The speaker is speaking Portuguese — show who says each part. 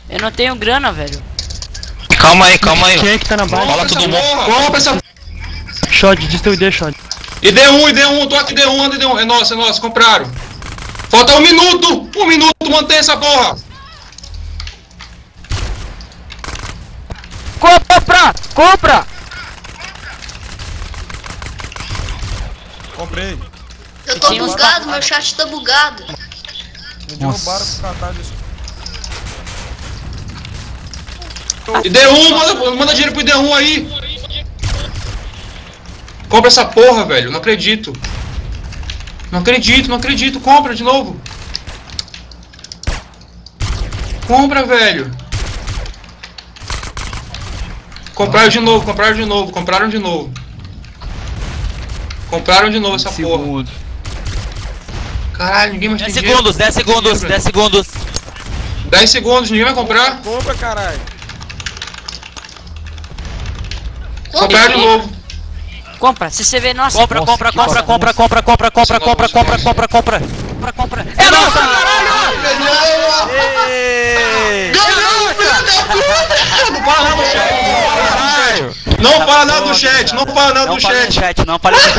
Speaker 1: Eu não tenho grana, velho.
Speaker 2: Calma aí.
Speaker 3: Quem é que tá na base?
Speaker 2: Fala tudo bom.
Speaker 4: Compra essa...
Speaker 3: Shot, destrui ID, shot.
Speaker 4: ID1, tô aqui, ID1. É nosso, compraram. Falta 1 minuto! 1 minuto, mantém essa porra!
Speaker 1: Compra!
Speaker 5: Comprei.
Speaker 6: Eu tô bugado, meu chat tá bugado.
Speaker 5: Me derrubaram com catarse.
Speaker 4: ID1, manda dinheiro pro ID1 aí! Compra essa porra, velho, não acredito. Não acredito, compra de novo. Compra, velho. Compraram de novo. Compraram de novo essa porra. Caralho, ninguém mais tem dinheiro.
Speaker 2: 10 segundos.
Speaker 4: 10 segundos, ninguém vai comprar.
Speaker 5: Compra, caralho.
Speaker 4: Compraram de novo.
Speaker 1: Compra, se você vê, nossa.
Speaker 2: Compra.
Speaker 1: É nossa,
Speaker 4: Caralho! Não fala nada do chat. Não fala nada do chat.
Speaker 2: Não fale no chat.